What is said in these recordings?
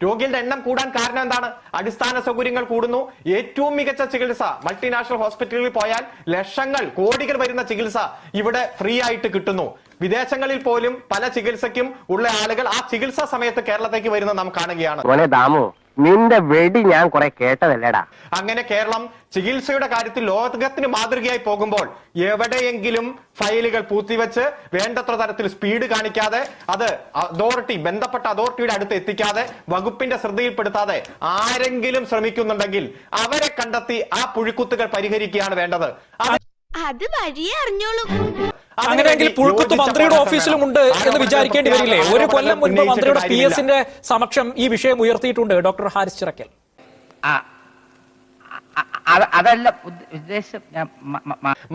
രോഗികളുടെ എണ്ണം കൂടാൻ കാരണം എന്താണ്? അടിസ്ഥാന സൗകര്യങ്ങൾ കൂടുന്നു. ഏറ്റവും മികച്ച ചികിത്സ മൾട്ടിനാഷണൽ ഹോസ്പിറ്റലുകളിൽ പോയാൽ ലക്ഷങ്ങൾ കോടികൾ വരുന്ന ചികിത്സ ഇവിടെ ഫ്രീ ആയിട്ട് കിട്ടുന്നു. വിദേശങ്ങളിൽ പോലും പല ചികിത്സയ്ക്കും ഉള്ള ആളുകൾ ആ ചികിത്സാ സമയത്ത് കേരളത്തേക്ക് വരുന്നത് നാം കാണുകയാണ്. നിന്റെ വെടി ഞാൻ കുറെ കേട്ടതല്ലേടാ. അങ്ങനെ കേരളം ചികിത്സയുടെ കാര്യത്തിൽ ലോകത്തിന് മാതൃകയായി പോകുമ്പോൾ എവിടെയെങ്കിലും ഫയലുകൾ പൂത്തിവെച്ച് വേണ്ടത്ര തരത്തിൽ സ്പീഡ് കാണിക്കാതെ അത് ബന്ധപ്പെട്ട അതോറിറ്റിയുടെ അടുത്ത് എത്തിക്കാതെ വകുപ്പിന്റെ ശ്രദ്ധയിൽപ്പെടുത്താതെ ആരെങ്കിലും ശ്രമിക്കുന്നുണ്ടെങ്കിൽ അവരെ കണ്ടെത്തി ആ പുഴുക്കുത്തുകൾ പരിഹരിക്കുകയാണ് വേണ്ടത്. അത് വഴിയേ അറിഞ്ഞോളൂ. അങ്ങനെയെങ്കിൽ പുഴുക്കുത്ത് മന്ത്രിയുടെ ഓഫീസിലും ഉണ്ട് എന്ന് വിചാരിക്കേണ്ടി വരില്ലേ? ഒരു കൊല്ലം മുൻപ് മന്ത്രിയുടെ PS-ന്റെ സമക്ഷം ഈ വിഷയം ഉയർത്തിയിട്ടുണ്ട് ഡോക്ടർ ഹാരിസ് ചിറക്കൽ. അതല്ല ഉദ്ദേശം.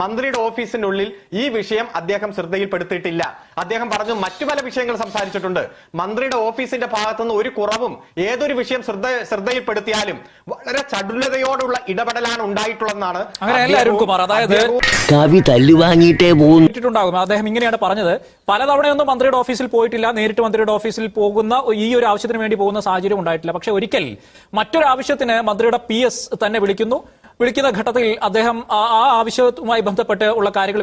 മന്ത്രിയുടെ ഓഫീസിന്റെ ഉള്ളിൽ ഈ വിഷയം അദ്ദേഹം ശ്രദ്ധയിൽപ്പെടുത്തിയിട്ടില്ല. അദ്ദേഹം പറഞ്ഞു മറ്റു പല വിഷയങ്ങൾ സംസാരിച്ചിട്ടുണ്ട്. മന്ത്രിയുടെ ഓഫീസിന്റെ ഭാഗത്തുനിന്ന് ഒരു കുറവും ഏതൊരു വിഷയം ശ്രദ്ധയിൽപ്പെടുത്തിയാലും വളരെ ചടുലതയോടുള്ള ഇടപെടലാണ് ഉണ്ടായിട്ടുള്ളതെന്നാണ്. അങ്ങനെയല്ല അരുൺകുമാർ, അതായത് കവി തല്ലുവാങ്ങിയിട്ടേ പോകുന്നുണ്ടാകും. അദ്ദേഹം ഇങ്ങനെയാണ് പറഞ്ഞത്. പലതവണയൊന്നും മന്ത്രിയുടെ ഓഫീസിൽ പോയിട്ടില്ല, നേരിട്ട് മന്ത്രിയുടെ ഓഫീസിൽ പോകുന്ന ഈ ഒരു ആവശ്യത്തിന് വേണ്ടി പോകുന്ന സാഹചര്യം ഉണ്ടായിട്ടില്ല. പക്ഷെ ഒരിക്കൽ മറ്റൊരു ആവശ്യത്തിന് മന്ത്രിയുടെ PS തന്നെ വിളിക്കുന്ന ഘട്ടത്തിൽ അദ്ദേഹം ആ ആവശ്യവുമായി ബന്ധപ്പെട്ട് ഉള്ള കാര്യങ്ങൾ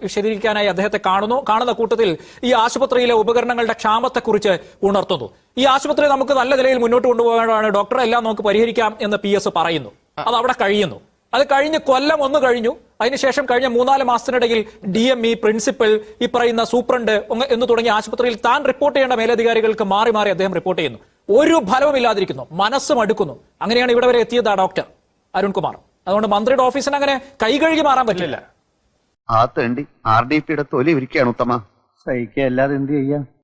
വിശദീകരിക്കാനായി അദ്ദേഹത്തെ കാണുന്ന കൂട്ടത്തിൽ ഈ ആശുപത്രിയിലെ ഉപകരണങ്ങളുടെ ക്ഷാമത്തെക്കുറിച്ച് ഉണർത്തുന്നു. ഈ ആശുപത്രി നമുക്ക് നല്ല നിലയിൽ മുന്നോട്ട് കൊണ്ടുപോകാനാണ് ഡോക്ടറെ എല്ലാം നമുക്ക് പരിഹരിക്കാം എന്ന് PS പറയുന്നു. അത് അവിടെ കഴിയുന്നു. അത് കഴിഞ്ഞ് കൊല്ലം ഒന്ന് കഴിഞ്ഞു. അതിനുശേഷം കഴിഞ്ഞ 3-4 മാസത്തിനിടയിൽ DME, പ്രിൻസിപ്പൽ, ഈ പറയുന്ന സൂപ്രണ്ട് എന്ന് തുടങ്ങിയ ആശുപത്രിയിൽ താൻ റിപ്പോർട്ട് ചെയ്യേണ്ട മേലധികാരികൾക്ക് മാറി അദ്ദേഹം റിപ്പോർട്ട് ചെയ്യുന്നു. ഒരു ഫലവുമില്ലാതിരിക്കുന്നു, മനസ്സും അടുക്കുന്നു. അങ്ങനെയാണ് ഇവിടെ വരെ എത്തിയത് ഡോക്ടർ അരുൺകുമാർ. അതുകൊണ്ട് മന്ത്രിയുടെ ഓഫീസിന് അങ്ങനെ കൈകഴുകി മാറാൻ പറ്റില്ല. ആ തേണ്ടി RDPയുടെ തൊലി ഇരിക്കുകയാണ് ഉത്തമ. സഹിക്കല്ലാതെ എന്ത് ചെയ്യാം.